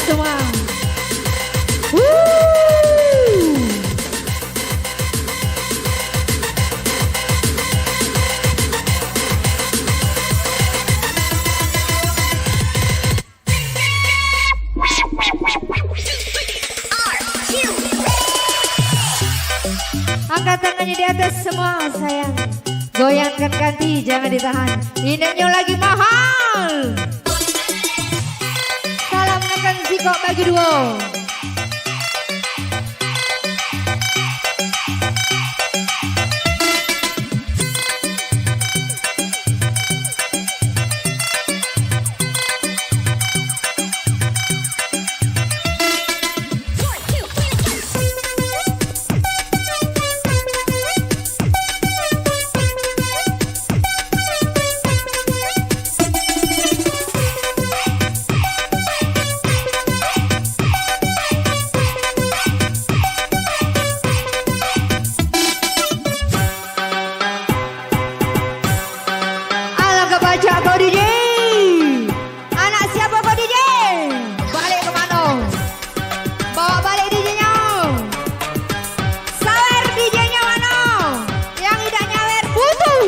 semua. Angkat tangannya di atas semua sayang. Goyangkan ganti, jangan ditahan. Indahnya lagi mahal. Salam nekan Ziko bagi duo. Baca kau DJ. Anak siapa kau DJ? Balik ke mana? Bawa balik DJ-nya. Sawer DJ-nya mana? Yang tidak nyawer butuh.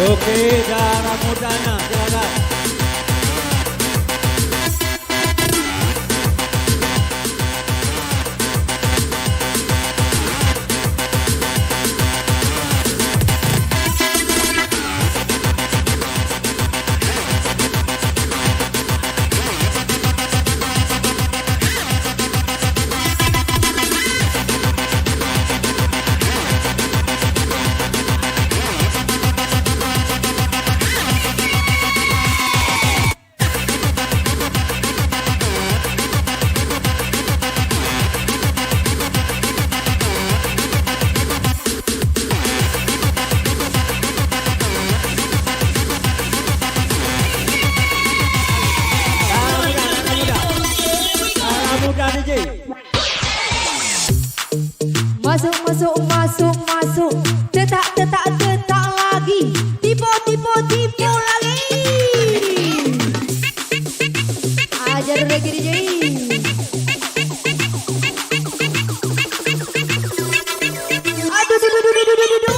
Oke, darah mudanya, silakan. Masuk, masuk, masuk, masuk. Tetak, tetak, tetak lagi. Tipu, tipu, tipu lagi. Ajar lagi DJ. Aduh, duh, duh, duh, duh, duh, duh, duh.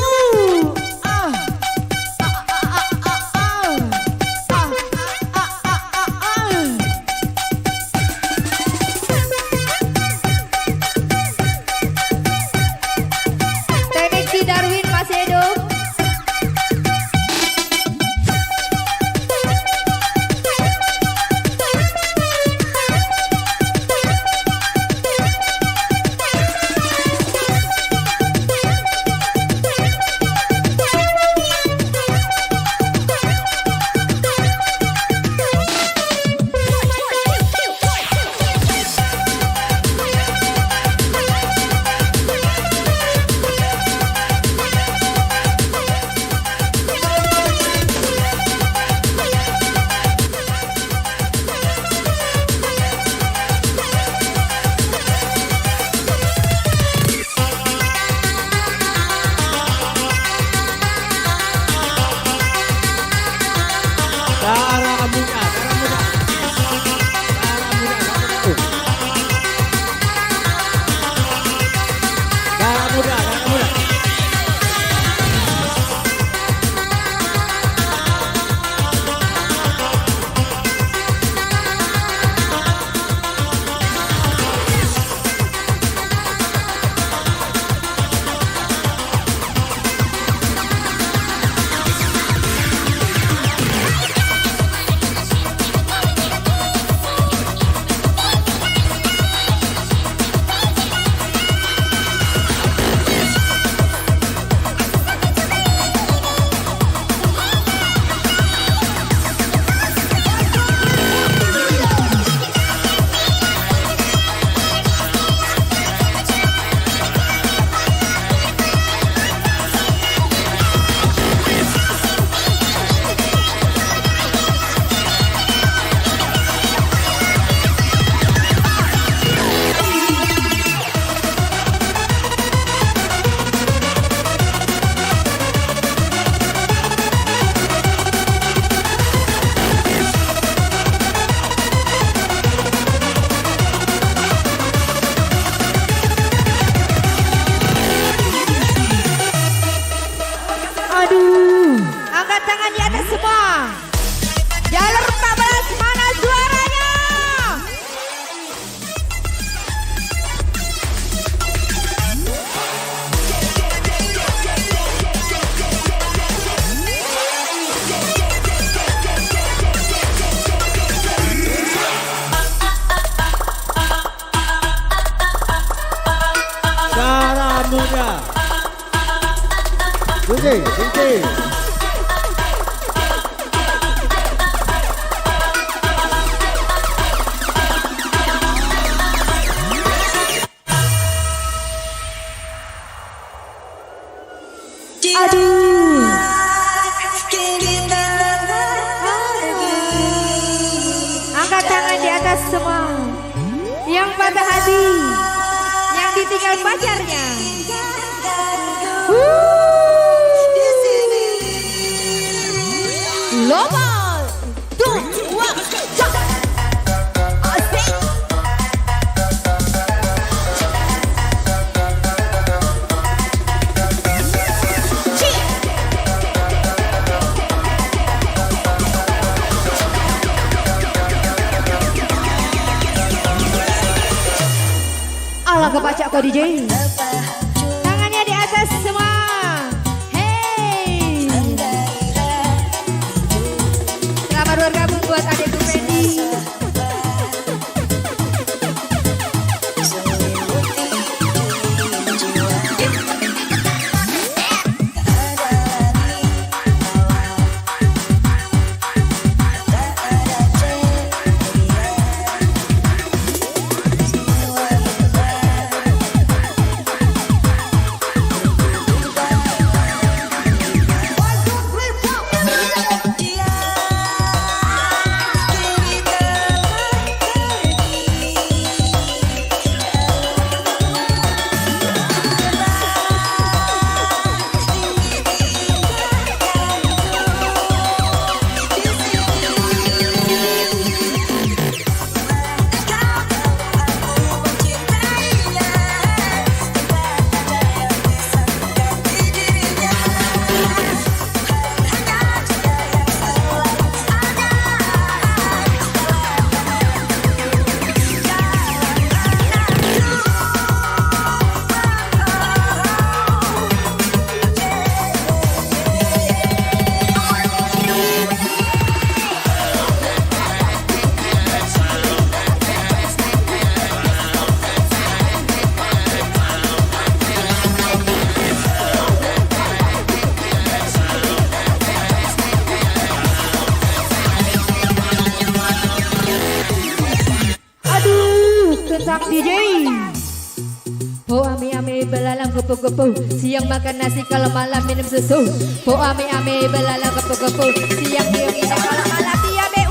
Darwin masih hidup. Darah muda, darah muda. Darah muda, darah muda. Darah muda. Aduh, angkat tangan di atas semua. Jalur 14 mana suaranya? Darah muda. Bunyi, bunyi. Aduh. Angkat tangan di atas semua. Yang patah hati, yang ditinggal pacarnya. Global, tuh, wah, cak, asik. Alah kepacak kau DJ. Tangannya di atas semua. Hey. Selamat bergabung buat adikku Fendi. Kentak DJ. Oh ame ame belalang kupu-kupu, siang makan nasi kalau malam minum susu. Oh ame ame belalang kupu-kupu, siang minum ini kalau malam diame.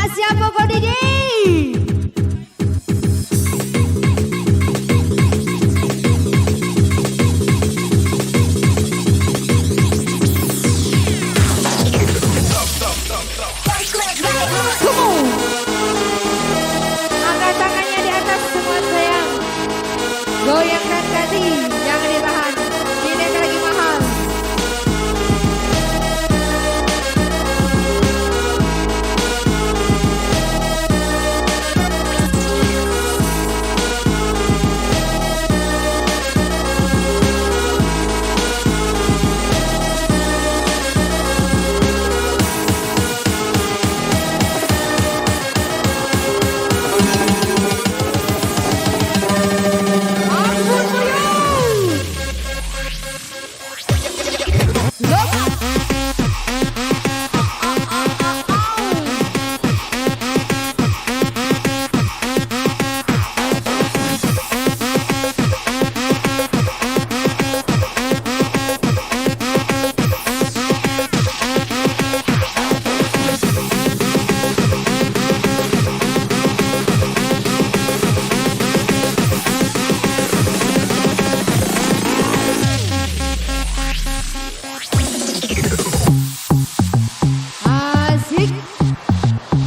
siapa kau DJ? Angkat tangannya di atas semua sayang. Goyangkan kaki, jangan ditahan. Ini lagi mahal. Asik.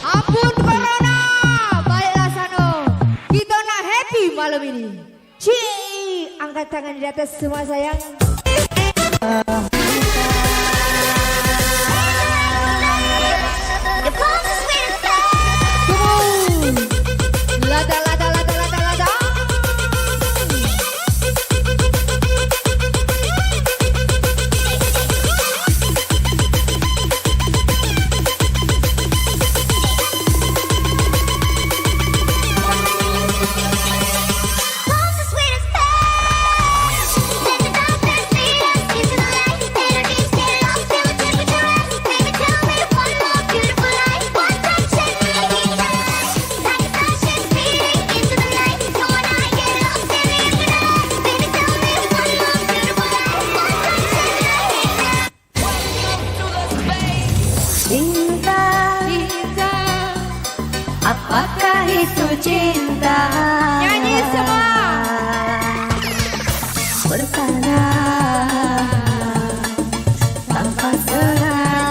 Ampun corona, baliklah sano. Kita nak happy malam ini. Cii, angkat tangan di atas semua sayang. Come on. Lada, lada, lada, lada, lada. Cinta, apakah itu cinta? Nyanyi semua.